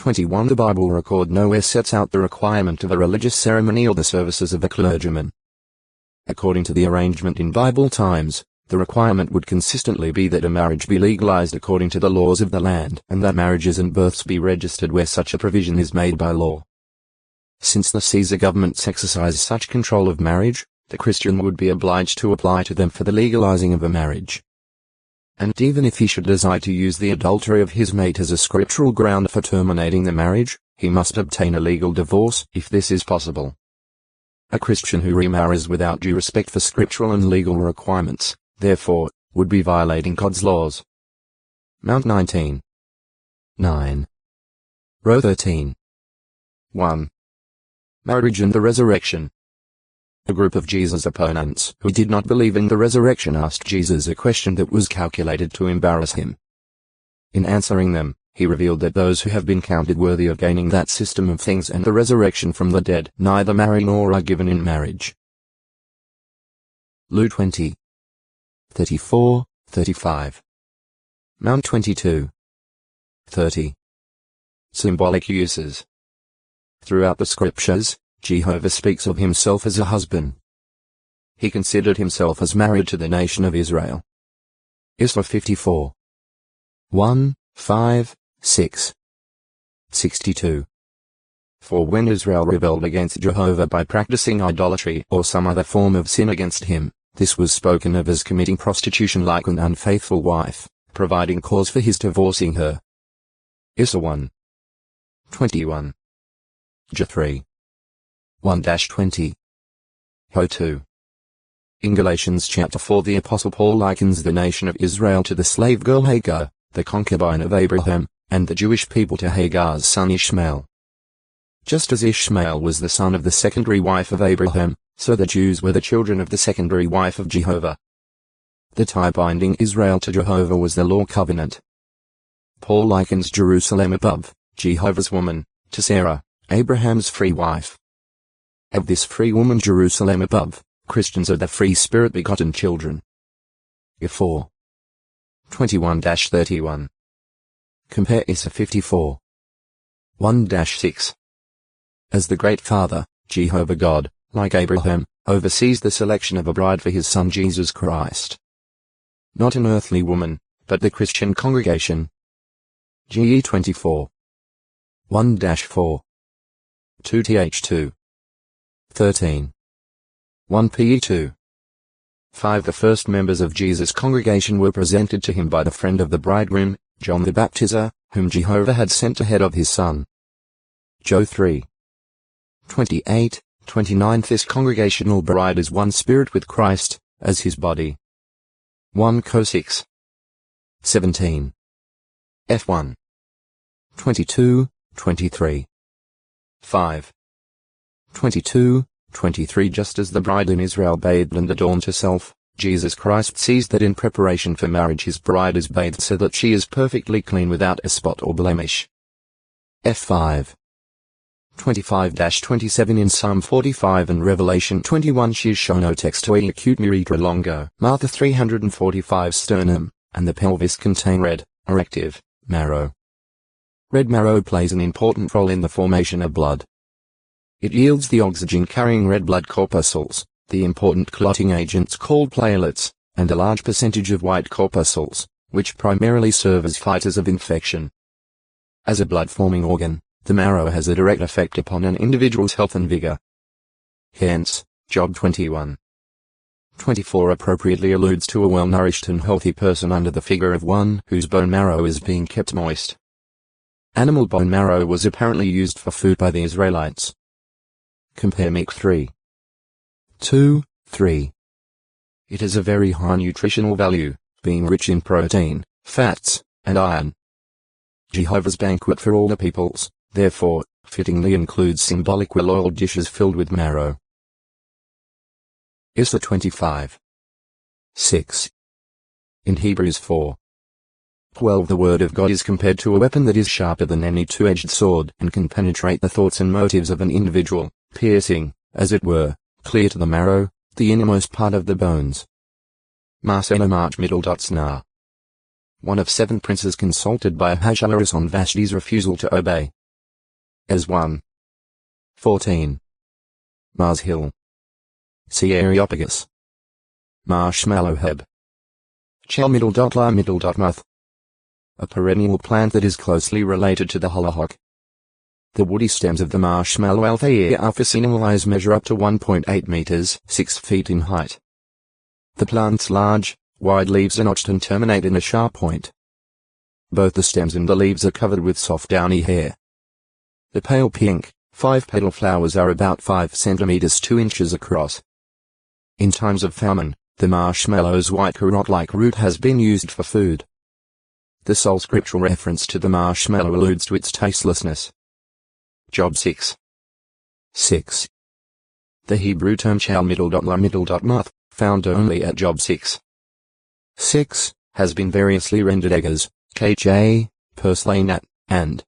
21 The Bible record nowhere sets out the requirement of a religious ceremony or the services of a clergyman. According to the arrangement in Bible times, the requirement would consistently be that a marriage be legalized according to the laws of the land and that marriages and births be registered where such a provision is made by law. Since the Caesar governments exercise such control of marriage, the Christian would be obliged to apply to them for the legalizing of a marriage. And even if he should desire to use the adultery of his mate as a scriptural ground for terminating the marriage, he must obtain a legal divorce if this is possible. A Christian who remarries without due respect for scriptural and legal requirements, therefore, would be violating God's laws. Mount 19. 9. Row 13. 1. Marriage and the resurrection. A group of Jesus' opponents who did not believe in the resurrection asked Jesus a question that was calculated to embarrass him. In answering them, he revealed that those who have been counted worthy of gaining that system of things and the resurrection from the dead neither marry nor are given in marriage. Luke 20. 34, 35. Mount 22. 30. Symbolic uses. Throughout the scriptures, Jehovah speaks of himself as a husband. He considered himself as married to the nation of Israel. Isra 54. 1, 5, 6. 62. For when Israel rebelled against Jehovah by practicing idolatry or some other form of sin against him, this was spoken of as committing prostitution like an unfaithful wife, providing cause for his divorcing her. Isra 1. 21. J 3. 1-20. Ho 2. In Galatians chapter 4 the Apostle Paul likens the nation of Israel to the slave girl Hagar, the concubine of Abraham, and the Jewish people to Hagar's son Ishmael. Just as Ishmael was the son of the secondary wife of Abraham, so the Jews were the children of the secondary wife of Jehovah. The tie binding Israel to Jehovah was the law covenant. Paul likens Jerusalem above, Jehovah's woman, to Sarah, Abraham's free wife. Of this free woman Jerusalem above, Christians are the free spirit begotten children. 4. 21-31. Compare Isra 54. 1-6. As the great Father, Jehovah God, like Abraham, oversees the selection of a bride for his Son Jesus Christ. Not an earthly woman, but the Christian congregation. GE 24. 1-4. 2th 13. 1 PE 2. 5 The first members of Jesus' congregation were presented to him by the friend of the bridegroom, John the Baptizer, whom Jehovah had sent ahead of his son. Joe 3. 28, 29 This congregational bride is one spirit with Christ, as his body. 1 Co 6. 17. F1. 22, 23. 5. 22, 23 Just as the bride in Israel bathed and adorned herself, Jesus Christ sees that in preparation for marriage his bride is bathed so that she is perfectly clean without a spot or blemish. F5. 25-27 In Psalm 45 and Revelation 21 she is shown o textoi acute urethra longo, Martha 345 sternum, and the pelvis contain red, erective, marrow. Red marrow plays an important role in the formation of blood. It yields the oxygen-carrying red blood corpuscles, the important clotting agents called platelets, and a large percentage of white corpuscles, which primarily serve as fighters of infection. As a blood-forming organ, the marrow has a direct effect upon an individual's health and vigor. Hence, Job 21. 24 appropriately alludes to a well-nourished and healthy person under the figure of one whose bone marrow is being kept moist. Animal bone marrow was apparently used for food by the Israelites. Compare Mic 3. 2, 3. It has a very high nutritional value, being rich in protein, fats, and iron. Jehovah's banquet for all the peoples, therefore, fittingly includes symbolic well-oiled dishes filled with marrow. Isra 25. 6. In Hebrews 4. 12 The word of God is compared to a weapon that is sharper than any two-edged sword and can penetrate the thoughts and motives of an individual, piercing, as it were, clear to the marrow, the innermost part of the bones. Marcelo March Middle Snar. One of 7 princes consulted by Ahasuerus on Vashti's refusal to obey. as 1. 14. Mars Hill. C. Areopagus. Marshmallow Heb. Chel Muth. A perennial plant that is closely related to the hollyhock. The woody stems of the marshmallow Alphacinalize measure up to 1.8 meters, 6 feet in height. The plant's large, wide leaves are notched and terminate in a sharp point. Both the stems and the leaves are covered with soft downy hair. The pale pink, 5-petal flowers are about 5 centimeters 2 inches across. In times of famine, the marshmallow's white carrot-like root has been used for food. The sole scriptural reference to the marshmallow alludes to its tastelessness. Job 6. 6. The Hebrew term chal muth, found only at Job 6. 6, has been variously rendered eggers, kj, purslainat, and